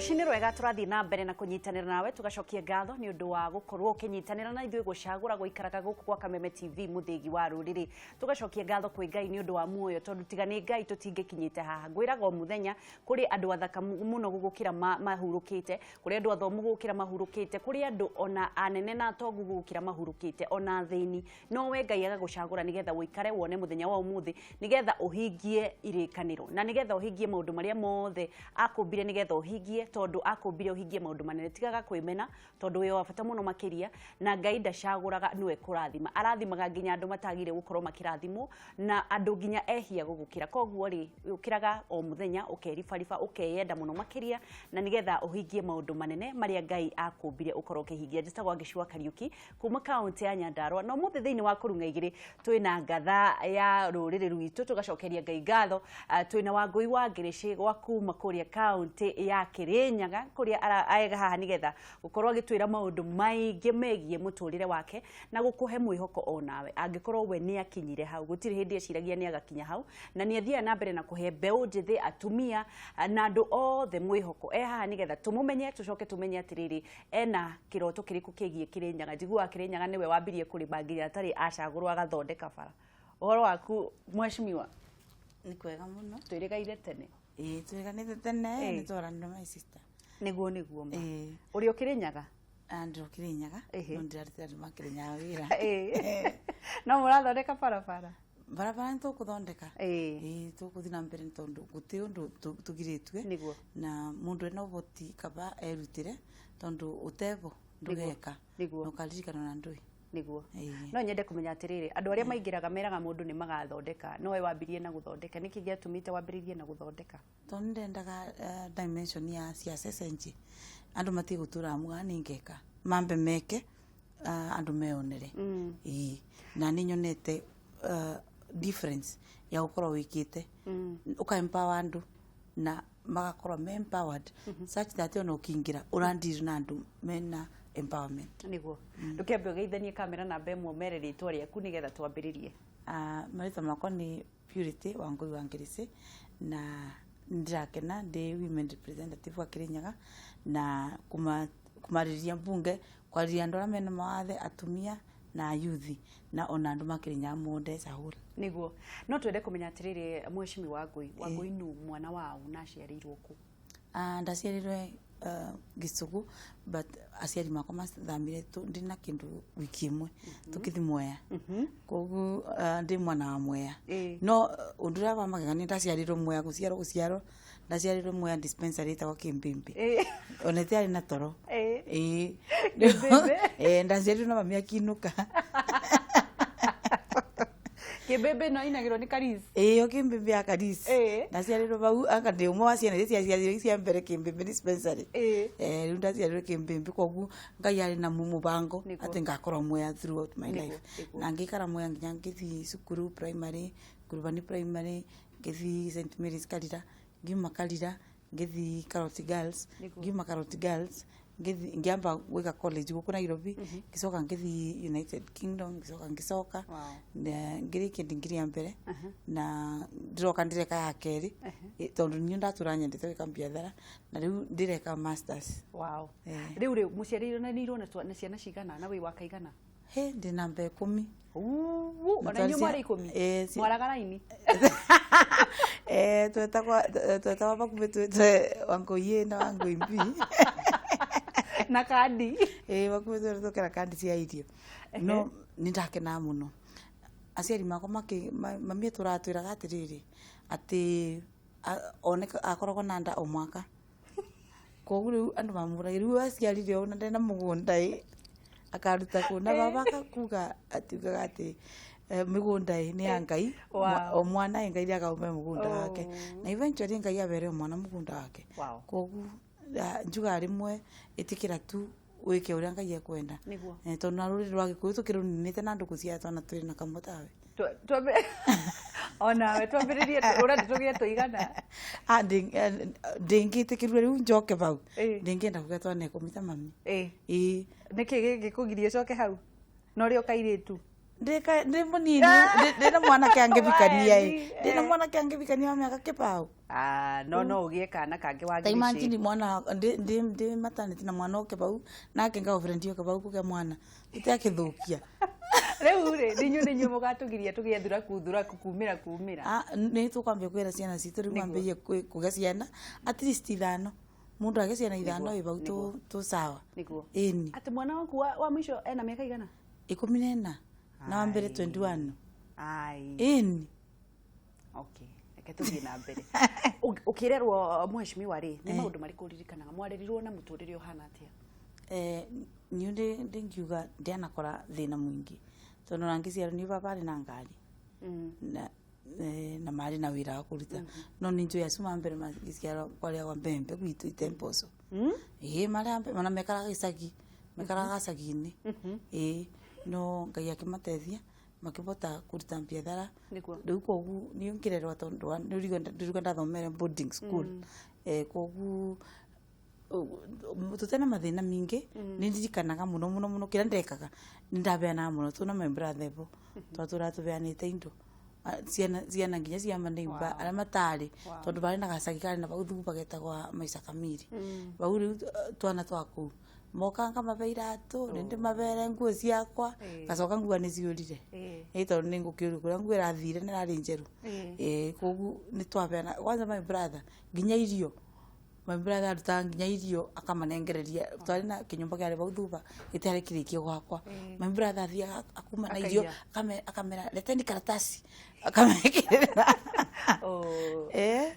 Rucini rwega turathi na mbere na kunyitanira nawe tugacokia ngatho ni undu wa gukorwo ukinyitanira na ithuĩ gucagura guikaraga guku kwa Kameme TV muthigi wa ruriri tugacokia ngatho kwi Ngai ni undu wa muoyo tondu tiga ni Ngai tutingikinyite haha ngwiraga o muthenya kuri andu athaka muno gugukira mahurukite kuri andu athomu gugukira mahurukite kuri andu ona anene na atongu gugukira mahurukite ona thini no we Ngai agagucagura nigetha uikare wone muthenya wa umuthi nigetha uhingie irikaniro na nigetha uhingie maundu maria mothe akumbire nigetha uhingie tondu akumbire uhingie maundu manene tigaga kwimena tondu we wa bata muno makiria na Ngai ndacaguraga niwe kurathima arathimaga nginya andu matagire gukorwo makirathimwo na andu nginya ehia gugukira koguo ri ukiraga o muthenya ukerifarifa ukeyenda muno makiria na nigetha uhingie maundu manene maria Ngai akumbire ukorwo ukihingia njitagwa Gicua Kariuki kuma kaunti ya Nyandarua no muthi thiini wa Kurunga igiri twina ngatha ya ruriri rwitu tugacokeria Ngai ngatho twina Wangui wa Ngirici gwa kuma kuria kaunti ya Kirinyaga kuria aega haha nigetha gukorwo agitwira maundu maingi megie muturire wake na gukuhe mwihoko onawe angikorwo we ni akinyire hau gutiri hindi eciragia ni agakinya hau na ni athia na mbere na kuhe mbeu njithi atumia na andu othe mwihoko haha nigetha tumumenye tucoke tumenye atiriri ena kiroto kiriku kigie Kirinyaga njigua Kirinyaga niwe wambirie kurima nginya atari acagurwa agathondeka bara uhoro waku mweshimiwa ni kwega muno twirigaire tene twiriganite tene ni twarana my sister niguo ma uri Kirinyaga andro Kirinyaga no ndirarite andu makirinyaga wira no murathondeka barabara barabara ntukuthondeka tukuthi na mbere tondu guti undu tugiritwe na mundu ena uboti kaba erutire tondu utebo ndugeka no karirikana na ndui niguo no nyende kumenya atiriri andu aria maingiraga meraga mundu ni magathondeka no we wambirie na guthondeka niki giatumite wambiririe na guthondeka tondu ndendaga dimension ya siasa senji andu mati gutura muga ningeka mambe meke andu meonere na ninyonete difference ya ukorwo wikite uka empower andu na magakorwo empowered such that ono kingira urandiri na andu mena empowerment niguo ndukembe geithanie kamera na mbemwe mereri itwa riaku nigetha twambiririe marita makwa ni Purity Wangui wa Ngirici na ndirakena ndi women representative wa Kirinyaga na kumariria mbunge kwariria andu mena mawathe atumia na youth na ona andu makirinyaga monde sahura niguo no twende kumenya atiriri mweshimi Wangui nu mwana wao na ciarirwo ku ndaciarirwe Gisugu but aciari makwa mathamire ndina kindu wiki imwe tukithi Mwea kogu ndi mwana wa Mwea no undura wa magani ndaciarirwo Mwea guciaro ndaciarirwo Mwea dispensary ta Kimbimbi onete ari na toro ndaciarirwo na mami akinuka Kibebe no inagiro ni Karisi o Kimbimbi ya Karisi ndaciarirwo bau anga ndi umwe wa ciana cia mbere Kimbimbi dispensary riu ndaciarirwo Kimbimbi kogu Ngai ari na mubango ati ngakorwo Mwea throughout my life na ngikara Mwea nginya ngithi cukuru primary Kurubani primary ngithi St Mary's Karira ngima Karira ngithi Karoti Girls ngima Karoti Girls ngiamba gwika college guku Nairobi ngicoka ngithi United Kingdom ngicoka ngiriki ndingiri ya mbere na ndiroka ndireka ya keri tondu ni ndatura nyendete wika biathara na riu ndireka masters riu ri muciariro na niro na ciana cigana na wi wakaigana ndi namba 10 ona nyu mari 10 mwaragaraini twetagwa bakubetu Wangui na Wangui mbi na kandi bakubetu tukera kandi cia irio no nindakena muno aciari makwa mami turatwiraga atiriri ati oneka akoragwo na nda o mwaka koguo riu andu mamura riu aciarire ona ndena mugunda akaruta kuna baba akakuga atiugaga ati migunda ni ya Ngai o mwana Ngai akaume mugunda wake na eventually Ngai abere mwana mugunda wake koguo njuga rimwe itikira tu wike uria Ngai ekwenda tondu na ruri rwa Gikuyu tukiruninite na ndugu cia twana twiri na kamotawe ona we twambiririe urandi tugie tuigana ndingitikirwe riu njoke bau ndingienda kuga twana kumita mami niki gikugirie coke hau no ri okairitu Ndi munini ndina mwana kangibikania ndina mwana kangibikania miaka kibao no ugie kana kange wagirishi imagine mwana ndi maternity na mwana kibao nake nga friend kibao kuge mwana itakithukia riu ninyu mugatugiria tugie thura kumira ni tukwambia kwira ciana citu riu kwambia kuge ciana at least 5 mundu age ciana 5 ibau tu sawa niguo eni ati mwana waku wa mwisho ena miaka igana 14 na wa mbere 21 ai eni okay tuthie na mbere ukirerwo mheshimiwa ri ni maundu mari kuririkanaga mwarerirwo na muturire uhana atia niu ndingiuga ndianakora thina mwingi tondu nangiciarwo ni baba ari na ngari na mari na wira wa kuruta no ninjo yasuma mbere magiciarwo kwaria kwa mbembe gwitu itemposo mana mekaraga icagi mekaraga cagi-ini no ngai akimatethia makibota kuruta biathara riu kogu ni ngirerwa tondu ndirigwa ndathomere boarding school kogu tutena mathina mingi nindirikanaga muno kira ndekaga nindabeana muno tuna my brother bo twatura tubeanite indo ciana nginya cia maneiba ara matari tondu bari na gacagi kari na bau thubu bagetagwa Maisha Kamiri bau riu twana twaku mokanga mabeira tu nindi mabere nguo ciakwa gacoka nguo ni ciurire tondu ni ngukiuru kuria nguo irathire ni rari njeru kogu ni twabeana kwanza my brother nginya irio my brother aruta nginya irio akamanengereria twari na kinyumba kiari bau thuba gitari kirikio gwakwa my brother athia akuma na irio akamera leteni karatasi akamekirira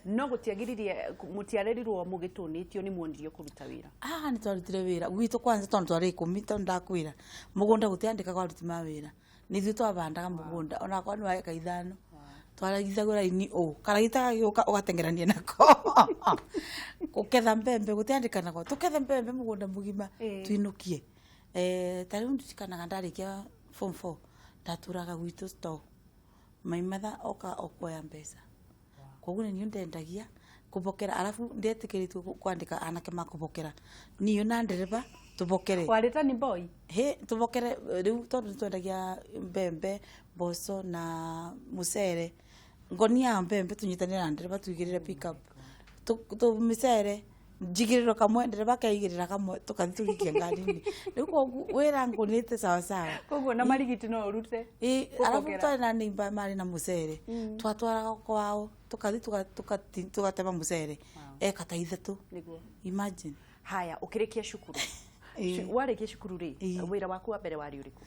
no gutiagiririe mutiarerirwo mugitunitio ni muondirio kuruta wira ni twarutire wira gwitu kwanza tondu twari 10 tondu ndakwira mugunda gutiandika kwa ruti ma wira ni thu twabandaga mugunda ona kwa ni waika 5 twaragithagura ini karagita gioka ugatengerania nako uketha mbembe gutiandikana kwa tuketha mbembe mugunda mugima twinukie tari ndikanaga ndarikia form 4 ndaturaga gwitu store maimatha okoya mbeca koguo ni ndendagia kubokera alafu ndetikiritwe kwandika anake makubokera niyo na ndereba tubokere kwarita ni boy tubokere riu tondu twendagia mbembe mboco na mucere ngonia mbembe tunyitanira ndereba tuigirire pick up tu mucere njigiriro kamwe ndereba kaigirira kamwe tukathi tugikia ngari-ini riu koguo wira ngunite sawa sawa koguo na marigiti no urute alafu twina nimba mari na mucere twatwaraga kwao tukathi tugatema mucere kata 3 niguo imagine haya ukirikia shukuru warikia shukuru ri wira waku wa mbere wari uriku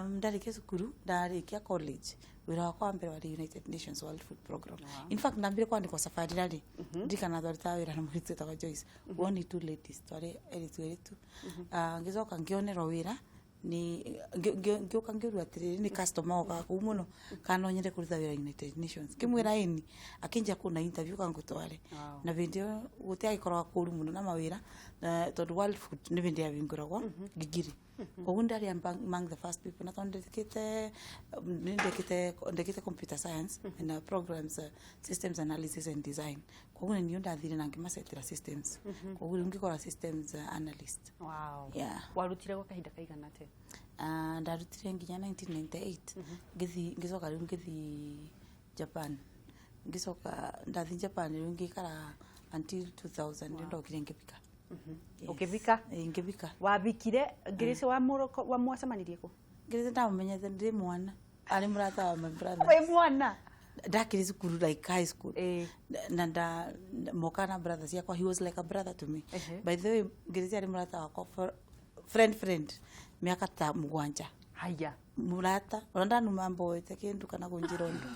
ndarikia shukuru ndarikia college wira wakwa wa mbere wari United Nations World Food Program in fact ndambire kwandikwa safari rari ndikana twarita wira na muritu tawa Joyce one 2 ladies twari eritu ngizoka ngionerwa wira ni ngioka ngiurwa atiriri ni customer oka ku muno kana nyende kuruta wira United Nations kimwira ini akinja kuna interview kangutware na video guti agikora kuru muno na mawira tondu World Food ni bindi yabinguragwa gigiri koguo ndari among the first people na tondu ndekite computer science and programs systems analysis and design koguo ni ndathire na ngimasetira systems koguo ngikora systems analyst warutire kwa kahinda kaigana ate ndarutire nginya 1998 ngicoka riu ngithi Japan ngicoka ndathi Japan riu ngikara until 2000 ndokire ngibika ukivika ngibika wabikire ngirisi wa muroko wa mwacemanirie ku ngirisi ndamenyete ndi mwana ari murata wa my brother we mwana ndakiri cukuru like high school na moka na brother ciakwa he was like a brother to me by the way ngirisi ari murata wakwa friend miaka ta 7 haya murata ona numa mboete kindu kana kunjirondo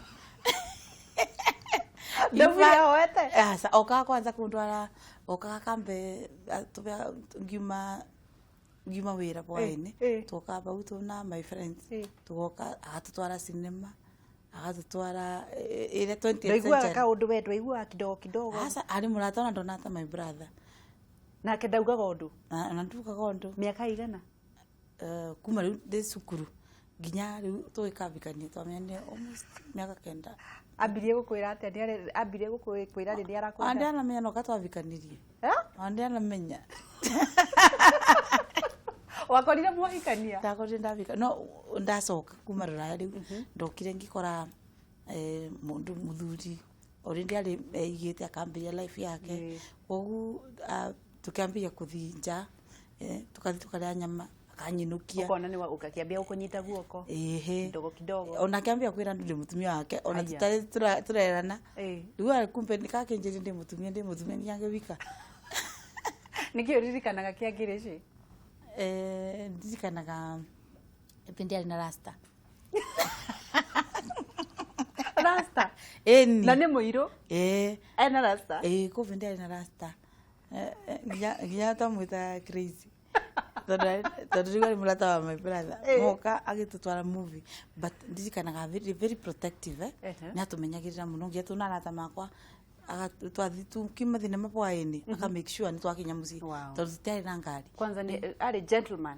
ndabira wete asa oka kwanza kundwara oka kambe tubya ngima wira bwaine toka bauto na my friends toka atutwara cinema agatutwara ile 20th century ndiguo ka undu wetwe igua kidogo asa ari murata na donata my brother na kedauga gondu na nduka gondu miaka igana kuma riu de sukuru ginya riu twikabikanie twamenye almost miaka 9 ambirie gukwira ati ambirie gukwira ri arakwenda andi anamenya no katwavikanirie andi anamenya wakorire mwahikania ndakorire ndavika no ndacoka kuma Ruraya riu ndokire ngikora mundu muthuri already ali igite akambiria life yake kogu tukiambia kuthinja tukathi tukaria nyama akanyinukia ukona ni ukakiambia ukunyita guoko kidogo kidogo ona kiambia kwira ndi mutumia wake ona tutari turerana riu kumbe nikakenjiri ndi mutumia nyange wika nikio ririkanaga kiangirici ndirikanaga pindi ari na rasta rasta eni na ni muiro ena rasta ko pindi ari na rasta nginya tamwita crazy tondu riu ari murata wa my brother moka agitutwara movie but ndirikanaga very protective ni atumenyagirira muno ngia tunarata makwa twathi tukima thinema bwaini aka make sure ni twakinya muci tondu titari na ngari kwanza ni ari gentleman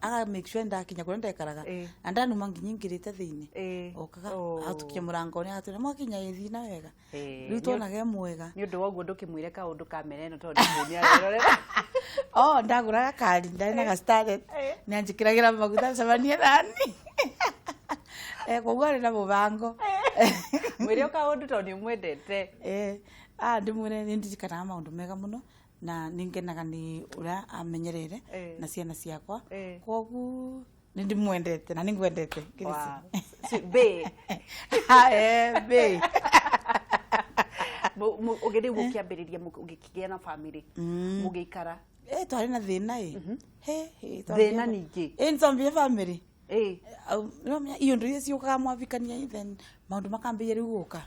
aka make sure ndakinya kuria ndekaraga andanu manginyingirite thiini okaga atukinya murango ni atune mwakinya ithina wega riu tonage mwega ni undu woguo ndukimwire ka undu kamereno tondu ni arerorera ndaguraga kari ndari na started ni anjikiragira maguta sabania nani koguo ari na mubango mwire ka undu tondu mwendete ndimwire ni ndirikanaga maundu mega muno na ningenaga ni uria amenyerere na ciana ciakwa koguo ni ndimwendete na ningwendete be be ugende gukiambiriria ugikigia na family mugiikara twari na thina thina ningi ntombie family iyo ndu ciukaga mwavikania then maundu makambia riu guka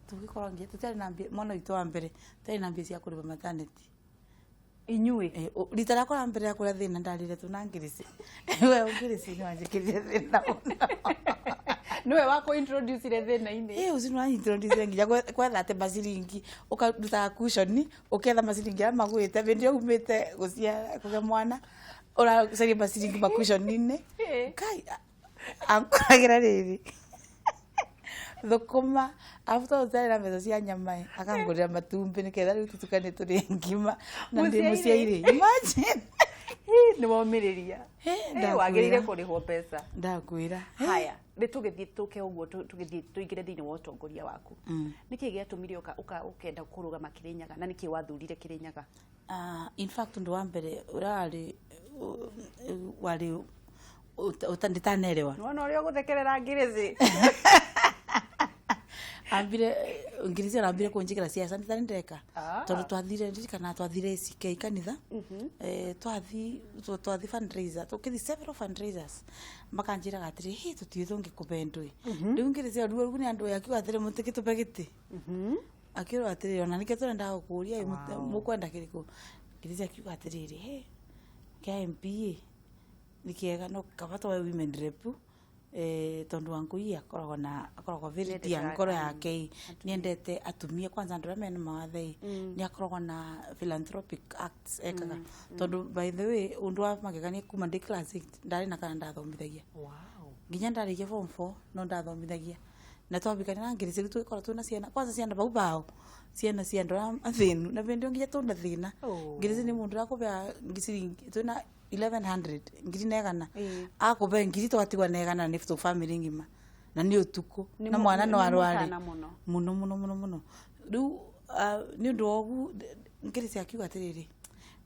tugikorwo ngi tutari na mbia mwana witu wa mbere tutari na mbia cia kuriva maternity inyui rita rakwa ra mbere ya kuria thina ndarire tuna ngirisi we ungirisi ni wanjikirire thina niwe wako introduce ile thina ini uzi no introduce nginya kwetha ate maciringi ukaruta cushion uketha maciringi ya magwite bindi umite gucia kuga mwana ora sari maciringi makushon nini kai ankuragira riri thukuma after uzalira mbeca cia nyama akangurira matumbi niketha riu tutukane turi ngima na ndi muciaire imagine ni womiriria wagirire kurihwo mbeca ndakwira haya ni tugithii tuke uguo tugithii tuigire thini wa utongoria waku niki giatumire ukenda kurugama Kirinyaga na niki wathurire Kirinyaga in fact ndo wa mbere urari wari utanditanelewa nona urio guthekerera ngirizi ambire ngirizi arambire kunjikira siasa nditari ndeka tondu twathire ndirikana twathire CK kanitha twathi fundraiser tukithi several fundraisers makanjira gatiri tutiyo thongi kubendwe riu ngirizi ruo ni andu yakiwa atire mutiki tupegiti akiro atire ona nike turenda gukuria mukwenda kiriko ngirizi akiwa atire KMP nikiega no kabato wa women rep tondu wangu akoragwo very dear ngoro yake niendete atumia kwanza ndu mena mawathai ni akoragwo na philanthropic acts ekaga tondu by the way undu wa magegania kuma ndi class 8 ndari na kana ndathomithagia nginya ndarikia form 4 no ndathomithagia na twabikana na ngirici twikora tuna ciana kwanza ciana bao ciana cia ndora athinu na bindi nginya tuna thina ngirici ni mundu akubea ngiciringi tuna 1100 ngiri negana akube ngiri twatigwa negana ni to family ngima na ni utuku na mwana no arwari muno riu ni undu ogu ngiri cia kiuga atiriri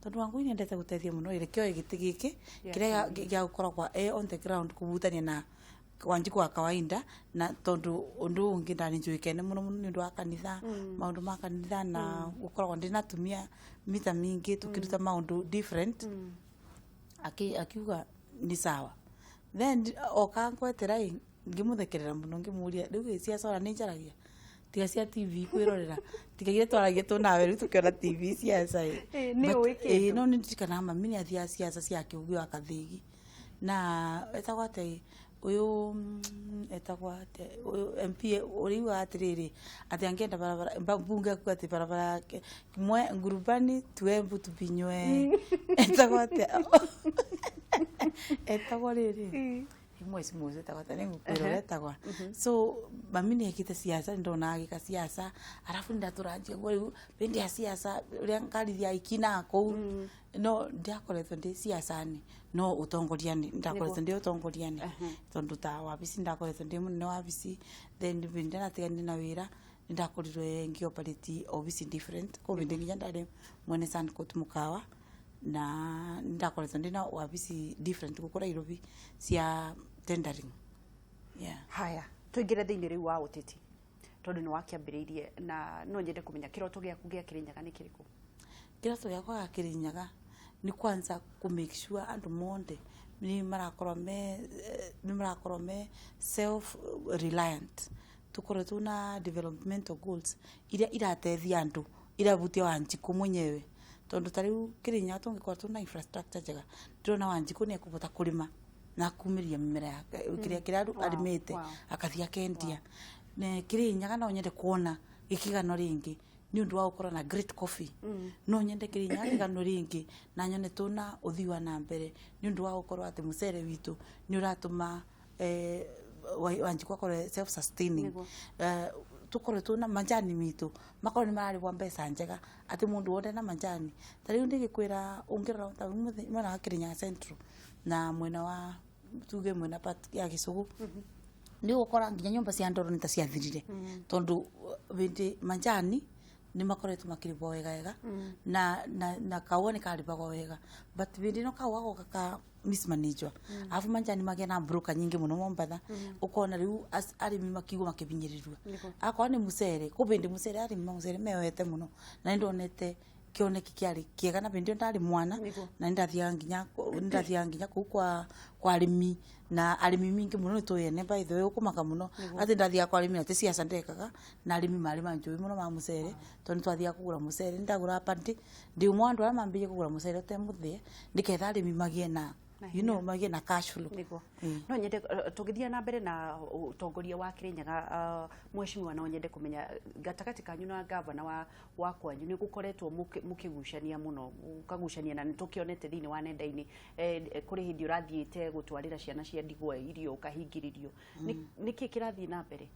tondu wangu ni ndete gutethia muno ile kio gitigiki kiria gia gukora kwa on the ground kubutania na wanjiku wa kawaida na tondu undu ungi ndani njuikene muno ni undu wa kanitha maundu ma kanitha na gukora ndina tumia mita mingi tukiruta maundu different akiuga ni sawa then okankweterera ngimuthekerera muno ngimuria riu ciaca ora ni njaragia tiga cia TV kwirorera tigagire twaragia tunawe riu tukiona TV ciaca ni wiki no ni ndikana mami ni athia ciaca cia kiugi wa kathigi na etagwate uyu etagwate MP uriu atiriri ati angenda barabara bunge ku ati barabara kimwe ngurubani tuembu tubinywe etagwate etagwariri timweci muze tagwata ni ngukwira tagwa so mami ni ekite siasa ndona agika siasa arafu ndaturanjia ngo bendi ya siasa ria ngarithia ikina ko no ndiakoretwo ndi siasa ni no utongoria ni ndakoretwo ndi utongoria ni tondu ta wabisi ndakoretwo ndi munene wabisi then bendi natigani na wira ndakorirwe ngioperate obviously different ko bendi nginya ndare mwene san kot mukawa na ndakoretwo ndina wabisi different gukora irobi cia tendering haya tuingire thiini riu wa uteti tondu ni wakiambiriirie na no nyende kumenya kiroto giaku gia Kirinyaga ni kiriku kiroto giakwa gia Kirinyaga ni kwanza ku make sure andu monde ni marakorwo me self reliant tukoretwo na developmental goals iria iratethia andu irabutia Wanjiku mwenyewe tondu tariu Kirinyaga tungikorwo tuna infrastructure njega ndona Wanjiku ni ekubota kurima na kumiria mimera yake kiria arimite akathia kendia ne Kirinyaga no nyende kuona ikigano ringi ni undu wa gukora na great coffee no nyende Kirinyaga igano ringi na nyone tuna uthiwa na mbere ni undu wa gukora ati mucere witu ni uratuma Wanjiku akore self sustaining tukore tuna manjani mitu makoro ni marari bwa mbeca njega ati mundu wonde na manjani tari ndigikwira ungirora ta mwena wa Kirinyaga Central na mwena wa tuge mwena part ya Gisugu ni gukora nginya nyumba cia ndoro nita cia thirire tondu bindi manjani ni makoretwo makiribwa wega na kawone karibagwa wega but bindi no kawago kaka mismanaged afu manjani magena broker nyingi muno Mombatha ukona riu arimi makigo makivinyirirwa akwa ni mucere ko bindi mucere arimi mucere mewete muno na ndonete kioneki kiari kiega na bindi ndari mwana na ndathia nginya ku kwa arimi na arimi mingi muno nitoyene by the way ukumaka muno ati ndathia kwa arimi ati siasa ndekaga na arimi mari manjui muno ma mucere tondu twathia kugura mucere ndagura pandi ndi umwandu ara mambiye kugura mucere te muthie ndiketha arimi magie na magie na cash flow no nyende tugithia na mbere na utongoria wa Kirinyaga mheshimiwa no nyende kumenya gatakati kanyu na governor wa kwanyu ni gukoretwo mukigucania muno ukagucania na nitukionete thini wa nenda-ini kuri hindi urathiite gutwarira ciana cia ndigwa irio ukahingiririo niki kirathie na mbere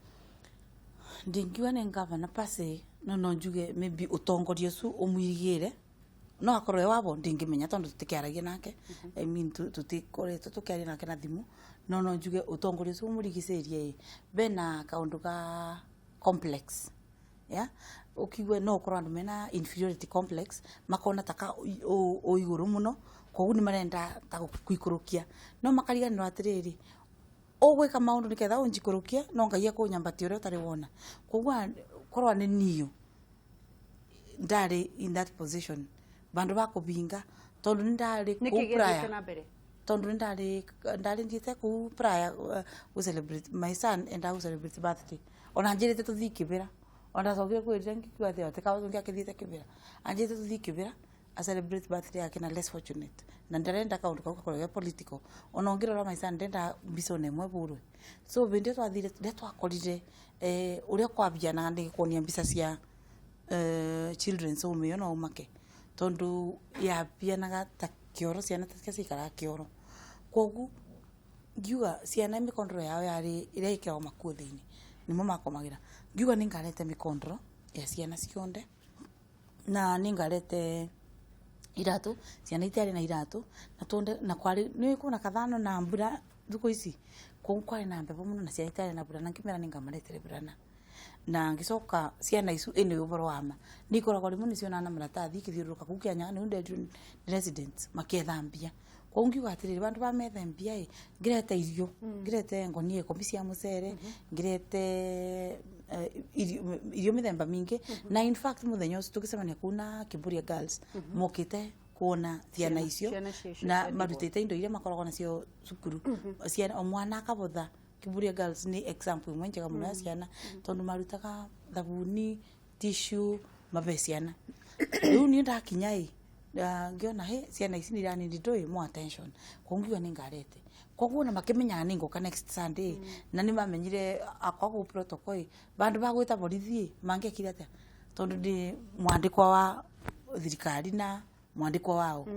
ndingiwa ne governor pase no njuge maybe utongoria su umwigire no akorwe wabo ndingimenya tondu tutikiaragia nake I mean tutikoretwo tukiaria nake na thimu no njuge utongoria su murigicerie bena kaundu ka complex ukigwe no ukorwa andu mena inferiority complex makona taka o iguru muno kogu ni marenda ta kwikurukia no makariganirwo atiriri ogwika maundu niketha unjikurukia no ngaia kunyambati uria utari wona kogu korwa ni niyo ndari in that position bandu bakubinga tondu ndari ku prayer tondu ndari ndite ku prayer we celebrate my son and I celebrate birthday ona njirite tuthikibira ona sogire kwirira ngikiwa thio tekawa ngakithite kibira anjite tuthikibira a celebrate birthday yake na less fortunate na ndarenda kaundu kwa political ona ngirora my son ndenda bisone mwe burwe so bindi twathire twakorire uria kwabiana ngikuonia mbisa cia children so me no umake tondu ya pianaga ta kioro ciana cikara kioro kogu ngiuga ciana mikondro yao yari ire ikao makuo thiini nimo makomagira ngiuga ningarete mikondro ya ciana cionde na ningarete iratu ciana itiari na iratu na tonde na kwari ni kuna kathano na mbura thuko ici kwari na mbepo muno na ciana itiari na mbura na ngimera ningamarete burana na ngicoka ciana icu ene uboro wama nikoragwo rimu nicio na maratathi kithiuruka kukianya ni unde residents makethambia kwa ungiuga atiriri bandu ba methambia ngirete irio ngirete ngonie kombi cia mucere ngirete irio mithemba mingi na in fact muthenya ucio tukicemania kuna Kiburia Girls mokite kuona ciana icio na marutite indo iria makoragwo nacio cukuru ciana omwana akabotha Kiburia Girls ni example imwe njega muno ya ciana tondu marutaga thabuni tissue mabeciana riu ni ndakinya ngiona ciana ici ni rani ndoi mo attention kongiwa ningarete koguo na makimenya ningoka next Sunday na ni mamenyire akwago protocol bandu bagwita borithi mangekira atia tondu ndi mwandikwa wa thirikari na mwandikwa wao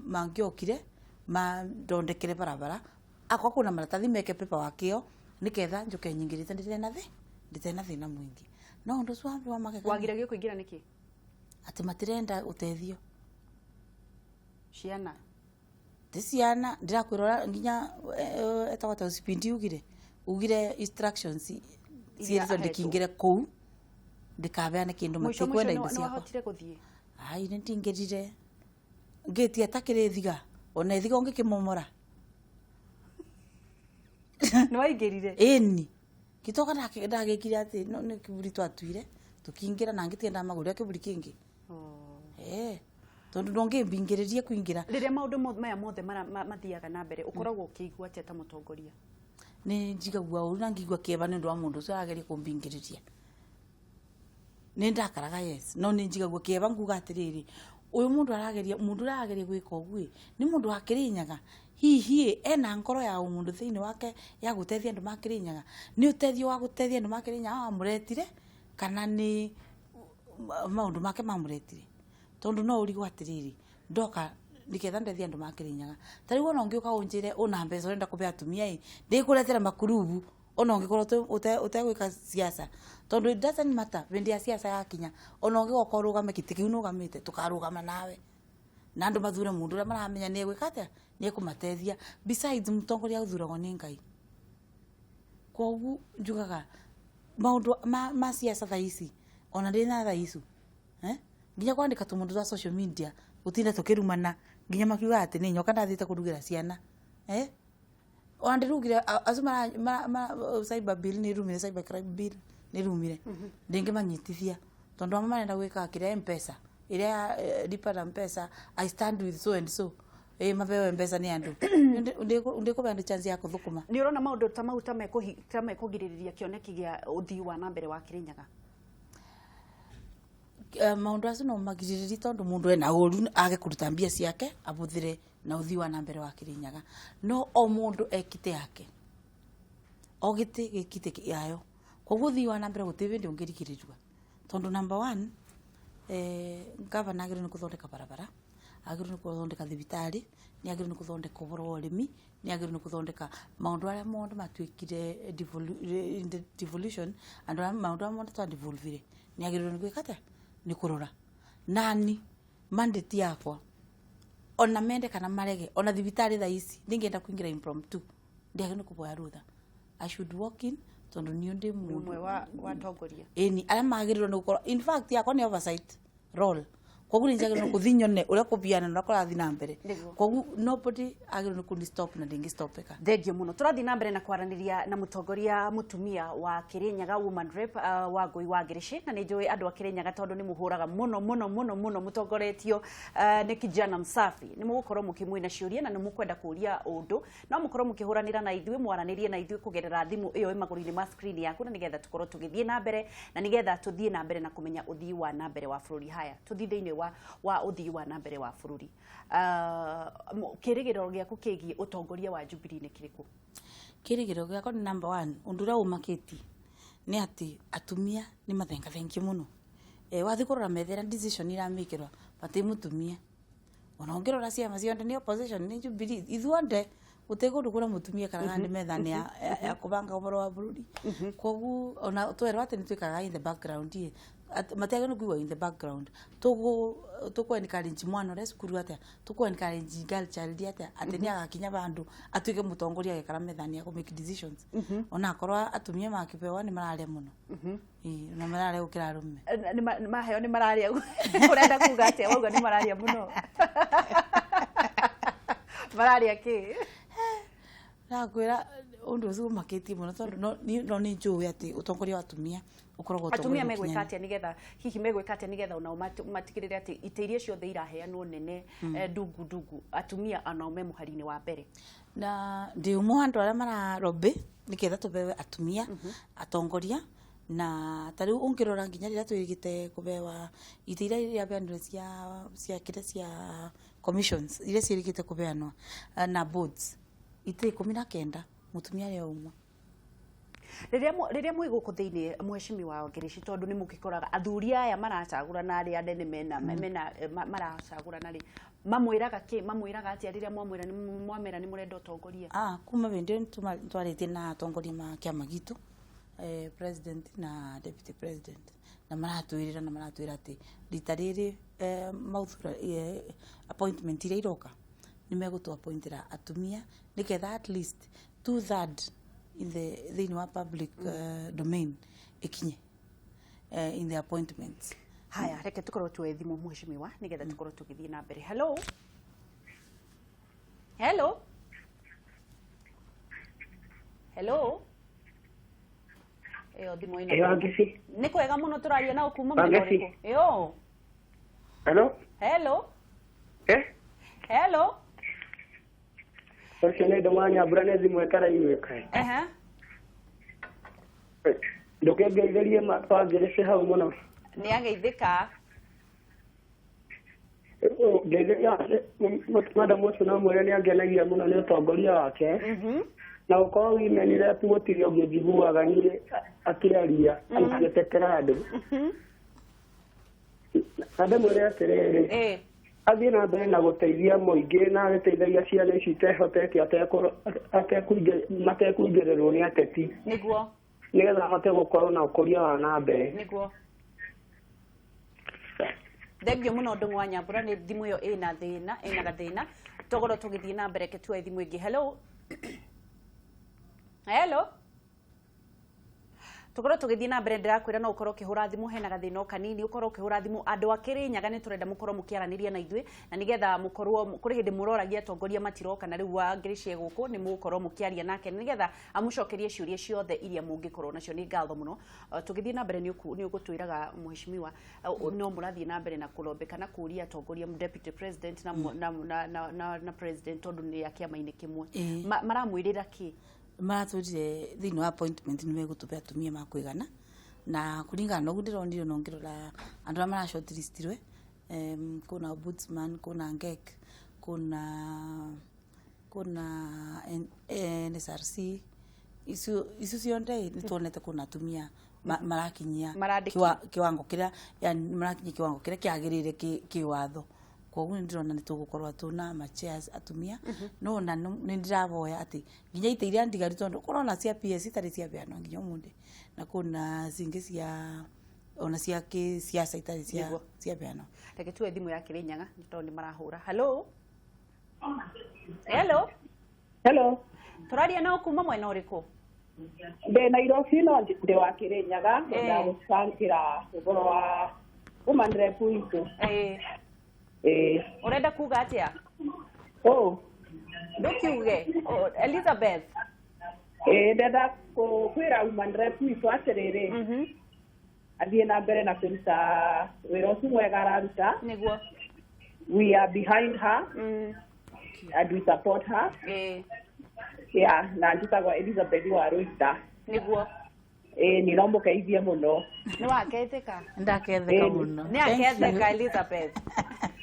mangiokire mandondekere barabara akwa kuna maratathi meke pepa wakio niketha njuke nyingirite nditena thina mwingi no ndo swambi wa makeka wagiragio kuingira niki ati matirenda utethio ciana tisiana ndirakwirora nginya etagota spindi ugire instructions cierizo ndikingire kou ndikabeane kindu matikwenda indo ciakwa wahotire kuthie ai nindingirire ngeti atakire thiga ona thiga ngikimomora no waingirire eni kitoka ndagikire ati no ni kiburi twatuire tukingira na ngitienda maguri kiburi kingi tondu ndongembingiririe kuingira riria maundu maya mothe mathiaga na mbere ukoragwo ukigua ati ta mutongoria ni njigagua uru na ngigua kieba ni ndu wa mundu ucio arageria kumbingiriria ni ndakaraga yes no ni njigagua kieba nguga atiriri uyu mundu arageria gwika ogui ni mundu wa Kirinyaga hihi ena ngoro ya mundu thiini wake ya gutethia andu ma Kirinyaga ni utethio wa gutethia andu ma Kirinyaga amuretire kana ni maundu make mamuretire tondu no urigo atiriri ndoka niketha ndethia andu ma Kirinyaga tari wona ungiuka unjire una mbeca urenda kupe atumia ndikuretera makurubu ona ungikorwo utegwika siasa tondu it doesn't matter vendi ya siasa yakinya ona ungigoka urugame kitikiu nugamite tukarugama nawe na andu mathure mundu uria maramenya ni gwikate ni kumatethia besides mutongoria uthuragwo ni Ngai kogu njugaga maundu ma siasa thaisi ona ndina thaisu nginya kwandika tumundu twa social media utinda tukirumana nginya makiuga ati ni nyoka ndathite kurugira ciana wandirugire azuma cyber bill ni rumire cyber crime bill ni rumire ndinge manyitithia tondu mama nenda gwika kire M-Pesa iria dipata M-Pesa I stand with so and so mabewe M-Pesa ni andu ndiko bandi chance ya kuthukuma ni urona maundu ta mau ta mekugiririria kioneki gia uthii wa na mbere wa Kirinyaga maundu acio no magiririria tondu mundu ena uru age kuruta mbia ciake abuthire na uthii wa na mbere wa Kirinyaga no o mundu ekite yake o giti gikite yayo koguo uthii wa na mbere gutibindi ungirikirirwa tondu number 1 gavana agire ni kuthondeka barabara agire ni kuthondeka thibitari ni agire ni kuthondeka uboro wa urimi ni agire ni kuthondeka maundu aria mondo matwikire devolution and maundu aria mondo twa devolvire ni agire ni gwikate ni kurora nani mandate yakwa ona mende kana marege ona thibitari tha ici ndingenda kuingira impromptu ndiagire kuboya rutha I should walk in tondu ni ndi mwe wa tongoria eni ala magiriro no gukora in fact yakwa ni oversight role koguo njagire no kuthinyone uria kubiana na kora thina mbere koguo nobody agire no kuni stop na ndingi stopeka thengio muno turathi na mbere na kwaraniria na mutongoria mutumia wa Kirinyaga woman rep wa Ngui wa Ngirici na ni njui andu a Kirinyaga tondu ni muhuraga muno mutongoretio ni kijana msafi ni mugukorwo mukimwina ciuria na ni mukwenda kuria undu no mukorwo mukihuranira na ithui mwaranirie na ithui kugerera thimu iyo imagurine ma screen yaku na nigetha tukorwo tugithie na mbere na nigetha tuthie na mbere na kumenya uthii wa na mbere wa bururi haya tuthithiine wa uthii wa na mbere wa bururi kirigiro giaku kigie utongoria wa Jubilee ni kiriku kirigiro giako ni number 1 undura umaketi ni ati atumia ni mathenga thengi muno wathikorora methera decision ira mikirwa pati mutumia ona ongirora ciama cionde ni opposition ni Jubilee ithuonde utegundu kura mutumia kana ndi methane ya kubanga uboro wa bururi kogu ona twerwa ati ni twikaga in the background matiagano kuwa in the background tuko encourage mwana ore skuru ate tuko encourage girl child ate ateni agakinya bandu atuike mutongoria gekara methani ya make decisions ona akorwa atumia makipewa ni mararia muno na mararia gukira rume ni maheo ni mararia urenda kuga ate wauga ni mararia muno mararia ki na kwira undu ucio maketi muno tondu no ni njui ati utongoria wa atumia ukoragwo atumia megwikatia nigetha hihi megwikatia nigetha ona matikirire ati iteirie ciothe iraheanwo nene ndungu atumia anaume muharini wa mbere na ndi umwe andu aria mararobe nigetha tubewe atumia atongoria na tariu ungirora nginya rira twirigite kubewa itiria iria beandu cia kire cia commissions iria cirigite kubeanwa na boards ite 19 mutumia ria umwe riria mwi guku thiini mheshimiwa wa Ngirici tondu ni mukikoraga athuri aya maracagura na ari ande ni mena maracagura na ri mamwiraga ati riria mwamwira ni murenda utongoria kuma bende twarite na atongoria ma kiama gitu president na deputy president na maratwira ati rita riri appointment ira iroka ni megutu appointira atumia niketha at least 2/3 in the public domain ikinye in the appointments. Haya, reke tukorwo tuwe thimu mheshimiwa nigetha tukorwo tugithie na mbere. Hello. Hello. Hello. Thimu ino. Ni kwega muno turaria na ukuma mwena uriku. Hello. Hello. Hello. Sasa ndo mwanya brane zimwekara iweka. Ndokegetherie mapangire hau muno. Ni ageithika. Getheria madam Musu na mwere ni agenagia muno ni utongoria wake. Na uko wimenire tugutirio ngijiguaga ni akiraria anagetekera andu. Ande mwere atiriri. Athie na mbere na guteithia muingi na ateithagia ciana ici itehotete matekuingĩrĩrwo ni ateti niguo nigetha ahote gukorwo na ũkũria wa na mbere niguo. Thengio muno ndung'u wa Nyambura ni thimu iyo ina gathina togoro tugithie na mbere ketua thimu ingi. Hello. Hello. Tukoro tugithie na mbere ndirakwira no ukorwo kihura thimu hena gathina kanini ukorwo kihura thimu andu akiri nyaga ni turenda mukorwo mukiaraniria na ithui na nigetha mukorwo kuri hindi muroragia tongoria matiroka na riu wa Ngirici guku ni mukorwo mukiaria nake nigetha amucokerie ciuria ciothe iria mungikorwo nacio ni ngatho muno. Tugithie na mbere ni ugutwiraga mheshimiwa no murathie na mbere na kulombeka na kuria tongoria deputy president na president tondu ni akiama-ini kimwe maramwirira ki maratwirire thiini wa appointment ni megutupe atumia makwigana na kuringana na uguo ndironire no ngirora andu aria marashortlistirwe kuna ombudsman kuna ngek kuna NSRC isu cionde ni tuonete kuna atumia marakinyia kiwango kiria yani marakinyia kiwango kiria kiagirire kiwatho koguo ndirona ni tugukorwa tuna machairs atumia no na ni ndiraboya ati nginya ite iria ndigari tondu korona cia PS itari cia beano nginya munde na kuna zingi cia ona cia siasa itari cia beano. Reke tuwe thimu ya Kirinyaga tondu marahura. Hello. Hello. Hello. Turaria na ukuma mwena uriku? Nde Nairobi no ndi wa Kirinyaga na gusangira ugoro wa woman rep witu. Urenda kuga atia? Ndukiuge. Elizabeth. Ndenda kwira woman rep witu atiriri. Athie na mbere na kuruta wira ucio mwega araruta. Niguo. We are behind her. And we support her. Yeah, na njitagwa Elizabeth wa Ruita. Niguo. Ni nombo kaithia muno. Ni waketheka? Ndaketheka muno. Ni aketheka Elizabeth.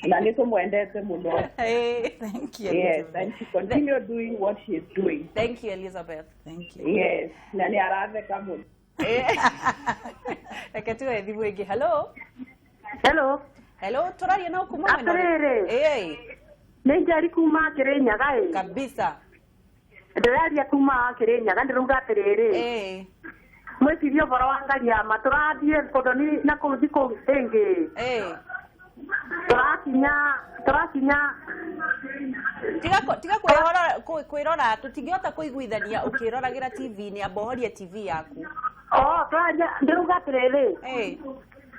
Na niko mwendete muno. Thank you. Yes, and she continue doing what she is doing. Thank you Elizabeth. Thank you. Yes, na ni aratheka muno. Reke tuwe thimu ingi. Hello. Hello. Hello, turaria na ukuma mwena? Atiriri. Ni njari kuma Kirinyaga kabisa. Ndiraria kuma Kirinyaga ndiruga atiriri. Mwicirio boro wa ngari ya maturathie kodoni na kuthiko ingi. Turakinya tiga kwirora tutingihota kuiguithania ukiroragera TV ni abohoria TV yaku. Turaria ndiruga atiriri.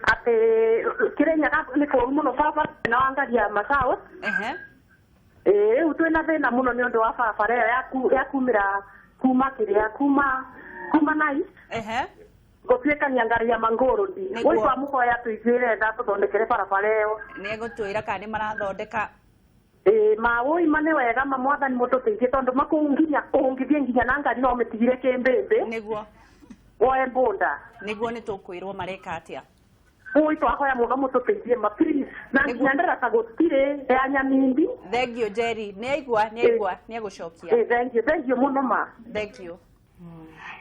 Ate Kirinyaga ni kuru muno baba na wangari ya Masao. Utwina thina muno ni undu wa barabara ya kumira kuma kiria kuma nice. Gutwikania ngari ya Manguru ndi. Woi kwa mukoya tuigire nda tuthondekere barabara iyo. Ni gutwira kana marathondeka. Woi mane wega mamwathani mututeithie tondu makunginya ungithie nginya na ngari no metigire kimbimbi. Niguo. Woe bunda. Niguo ni tukwirwo mareka atia. Woi twahoya muno mututeithie ma please. Na nginya gutire ya Nyamindi. Thank you Jerry. Ni aigua ni agucokia. Thank you muno ma. Thank you.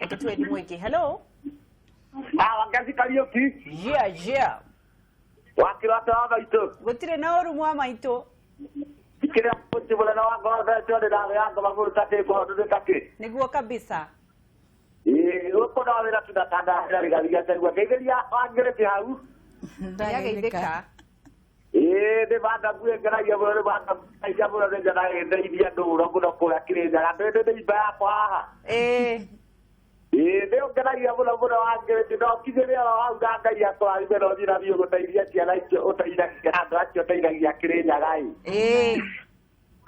Reke tuwe thimũ ĩngĩ. Hello. Wangathi Kariuki. Yeah. Wakirata wa maitũ. Gũtirĩ na ũru mwa maitũ. Kĩrĩa mũtĩ mũnene wa ngoro tondũ ndawe yanga magũrũ tatĩ ngoro ndĩkakĩ. Nĩguo kabisa. Ũkona wĩra tunatanda rĩgathia tegwa ngeithĩria wangĩrĩke hau. Ndageithĩka. Nĩ banda ngeragia mũno nĩ banda aicia mũno nĩ njana ndeithia ndũro mũno kũrĩa Kĩrĩnyaga ndĩ imba yakwa haha. Nĩ ngeragia mũno wangĩrĩke no kinyĩrĩa hau na Ngai atwari no njĩra biũ gũteithia ciana icio ũteithagia andũ acio ũteithagia Kĩrĩnyaga.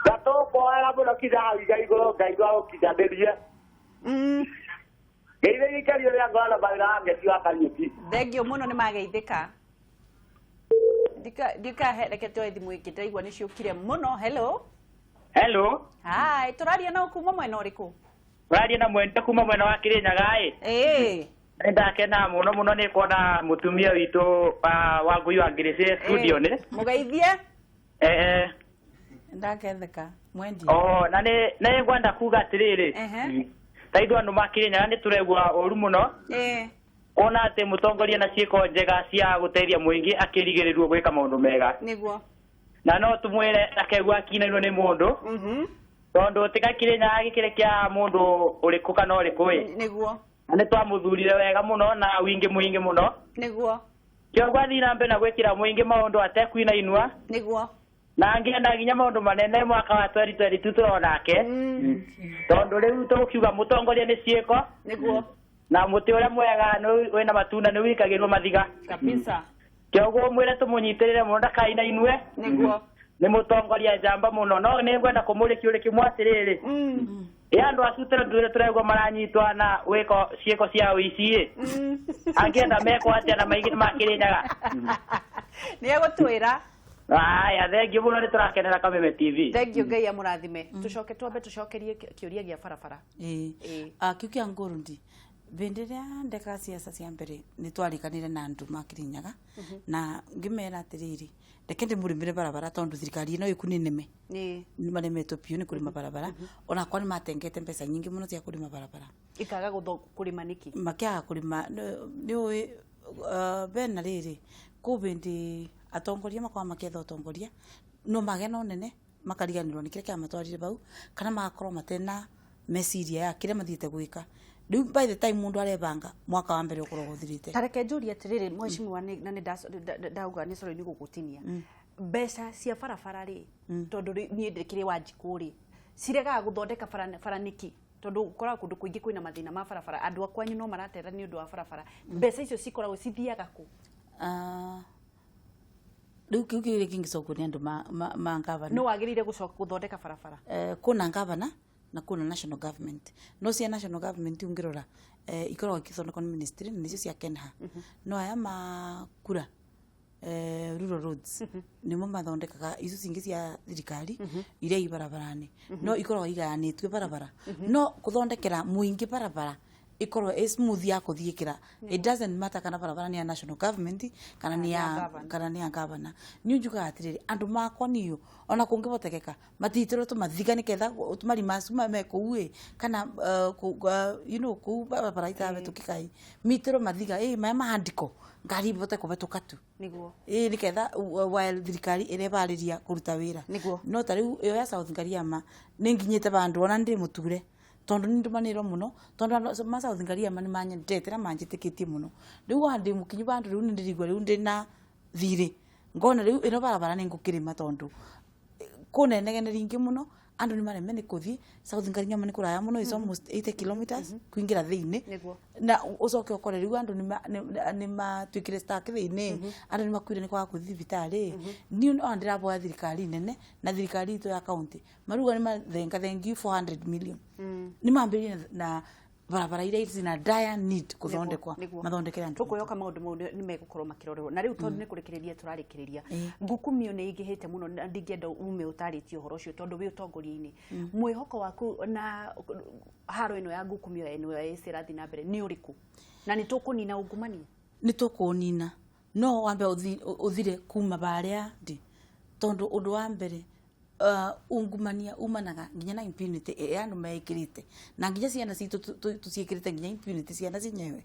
Ngatũkũhoera mũno kinya hau igũrũ Ngai gũkinyanĩrie. Geithĩria ikario rĩa ngoro mawĩra wa ngeci wa Kariuki. Thengio mũno nĩ mageithĩka. Reke tuoe thimũ ĩngĩ ndaigua nĩ ciũkire mũno. Hello. Hi, tũraria na kuma mwena ũrĩkũ? Tũraria na mwenda kuma mwena wa Kĩrĩnyaga. Nĩ ndakena mũno nĩ kuona mũtumia witũ wa Ngui wa Ngirĩci studio-nĩ. Mũgeithie. Ndaketheka mwendi. Na nĩ ngwenda kuga atĩrĩrĩ. Taithu andũ ma Kĩrĩnyaga nĩ tũregua ũru mũno. Kuona atĩ mũtongoria na ciĩko njega cia gũteithia mũingĩ akĩrigĩrĩrio gwĩka maũndũ mega. Nĩguo. Na no tũmwĩre akegua akinĩirwo nĩ mũndũ. Tondũ tiga Kĩrĩnyaga gĩkĩrĩ kĩa mũndũ ũrĩkũ kana ũrĩkũ. Nĩguo. Nĩ twamũthurire wega mũno na wingĩ mũingĩ mũno. Nĩguo. Kĩoguo athiĩ na mbere na gwĩkĩra mũingĩ maũndũ atekuinainua. Nĩguo. Na angĩenda nginya maũndũ manene mwaka wa 2022 tũronake. Tondũ rĩu tũkiuga mũtongoria nĩ ciĩko. Nĩguo. Na mũtĩ ũrĩa mwega wĩna matunda nĩ wĩkagĩrwo mathiga. Kabisa. Kĩoguo mwĩre tũmũnyitĩrĩre mũno ndakainainue. Nĩguo. Nĩ mũtongoria njamba mũno no nĩ ngwenda kũmũrĩkia ũrĩ kĩmwe atĩrĩrĩ. Andũ acio tũregwo maranyitwo na wĩko ciĩko cia ũici. Angĩenda mekwo atĩa na maingĩ ma Kĩrĩnyaga. Nĩ egũtwĩra. Aya, thengio mũno nĩ tũrakenera Kameme TV. Thengio Ngai amũrathime. Tucokerie kĩũria gĩa barabara. Kĩu kĩa Ngurundi. Bende rĩa ndeka siasa cia mbere nĩ twarikanire na andũ ma Kĩrĩnyaga na ngĩmera atĩrĩrĩ reke ndĩmũrĩmĩre barabara tondũ thirikari ĩno ĩkunĩneme nĩ maremetwo biũ nĩ kũrĩma barabara ona kwa nĩ matengete mbeca nyingĩ mũno cia kũrĩma barabara ikaga kũrĩma nĩkĩ makĩaga kũrĩma nĩ ũĩ bena rĩrĩ kũbĩndĩ atongoria makwa maketha ũtongoria no magena ũnene makariganĩrwo nĩ kĩrĩa kĩamatwarire bau kana magakorwo matena meciria ya kĩrĩa mathiĩte gwĩka. By the time mundu arebanga mwaka wa mbere ukorwo guthirite. Tareke njuri atiriri mheshimiwa na ndauga ni soro ni gugutinia. Mbeca cia barabara ri tondu ni ndikire wanjiku ri. Cirega guthondeka bara niki tondu ukora kundu kuingi kwina mathina ma barabara andu akwanyu no maratera ni undu wa barabara. Mbeca icio cikoragwo cithiaga ku. Riu kiu kiri kingicoku ni andu ma ngavana. No wagirire guthondeka barabara. Kuna ngavana na kuna national government no cia national government ungirora ikoragwo ikithondekwo nĩ ministry na nicio cia Kenha no aya makura rural roads nimo mathondekaga icio cingi cia thirikari iria ibarabarani no ikoragwo igayanĩtwe barabara no kuthondekera muingi barabara ikorwo smooth ya kuthiikira it doesn't matter kana barabara ni ya national government kana ni ya governor ni njuga atiriri andu makwa niyo ona kungibotekeka matitiro tumathiga niketha tumari masuma meko uwe kana ku barabara itabe tukikai mitiro mathiga maya mahandiko ngari bote kubetuka tu niguo niketha while thirikari irebariria kuruta wira no tariu iyo ya South Ngariama ninginyite bandu ona ndi muture tondu ni ndumaniro muno tondu ma South Ngariama ni manyendetera manjitikitie muno riu wandi mukinyu bandu riu ndirigwa riu ndina thiri ngona riu ino barabara ni ngukirima tondu kunenegene ringi muno andu ni maremene kuthi South Ngariama ni kuraya muno is almost 80 kilometers kuingira thiini na ucoke ukore riu andu ni matwikire stack thiini andu ni makwire ni kwa kuthi vitari ni no ndirabo thirikari nene na thirikari ito ya county maruga ni mathenga thengi 400 million ni mambirie na barabara ire zina dire need kuthondekwa mathondekera andu tukoyoka maundu mau ni megukorwo makirorerwo na riu tondu ni kurikireria turarikireria ngukumio ni igihite muno ndingienda ume utaritie uhoro ucio tondu wi utongoria-ini mwihoko waku na haro ino ya ngukumio eno ya isirathi na mbere ni uriku na ni tukunina ungumania ni tukunina no wambe uthire kuma baria ndi tondu undu wa mbere ungumania umanaga nginya na impunity andu meikirite na nginya ciana citu tuciikirite nginya impunity ciana cinyewe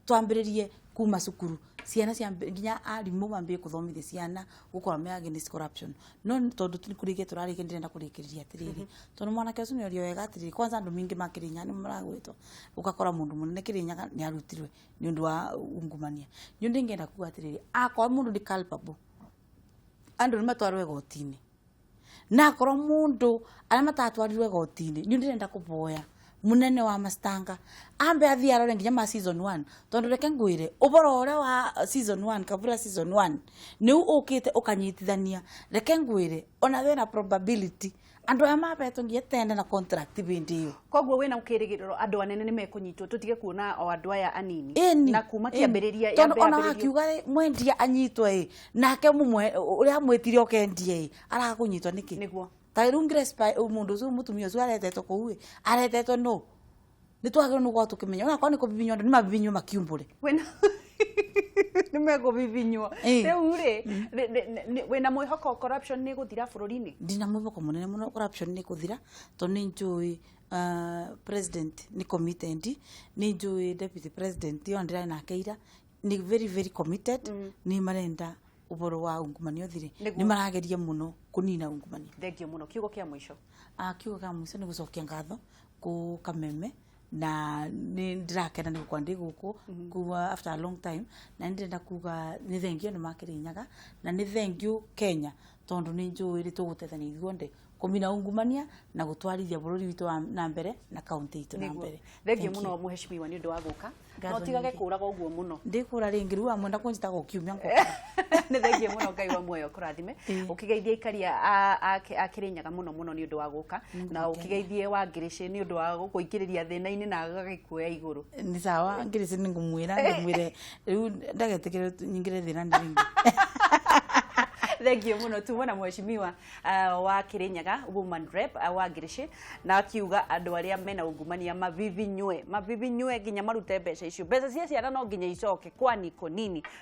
twambiririe kuma cukuru ciana cia nginya arimu mambie kuthomithia ciana gukora me against corruption no tondu turikurige turarige ndirenda kurikiriria atiriri tondu mwana kesu ni orio wega atiriri kwanza andu mingi makirinya ni maragwitwo ukakora mundu munene kirinyaga ni arutirwe ni undu wa ungumania nyu ndingenda kuga atiriri akwa mundu ndi culpable andu ni matwarwe gotini na akoro mundu ara matatwarirwe gotini nyu ndirenda kuboya munene wa mastanga ambe athia rore nginya ma season 1 tondu reke ngwire uboro ore wa season 1 kabura season 1 ni ukite ukanyitithania reke ngwire ona thena probability andu aya mabeto ngie tende na contract bindio koguo wena ukirigiriro andu anene ni mekunyitwo tutige kuona o andu aya anini na kuma kiambiriria ya tondu ona hakiuga mwendia anyitwe nake mumwe uria mwetire okendie arakunyitwa niki niguo tairungire spy mundu ucio mutumia ucio aretetwo kou aretetwo no nitwagire no gwa tukimenya ona kwa ni kubibinywa ni mabibinywa makiumbure wena ni mego bibinywa riu ri wena mwihoko corruption ni guthira bururi-ini ndina mwihoko munene muno corruption ni kuthira to ni njui president ni committed ni njui deputy president yo ndira na keira ni very committed ni marenda uboro wa ungumania thire ni marageria muno kunina ungumania thengio muno kiugo kia mwisho kiugo kia mwisho ni gucokia ngatho ku Kameme na ni ndirakena ni kwandi guku kuwa after a long time na ndenda kuga ni thengio ni makirinyaga na ni thengio Kenya tondu ni njui ri tugutethania ithuonde kumina ungumania na gutwarithia bururi witu na mbere na county itu na mbere thengio muno muheshimiwa ni ndu wa guka no tigage kuraga uguo muno ndikura ringi riu amwenda kunjita gukiumia ngo ni thengio muno Ngai wa muoyo kurathime ukigeithia ikaria akirinyaga muno ni ndu wa guka na ukigeithie wa Ngirici ni ndu wa gukuikiriria thina-ini na agagikuya iguru ni sawa Ngirici ni ngumwire riu ndagetikire nyingire thina ndingi thengio muno tumona mheshimiwa wa Kirinyaga woman rep wa Ngirici na akiuga andu aria mena ungumania mavivinywe nginya marute mbeca icio mbeca cia ciana no nginya icoke kwani konini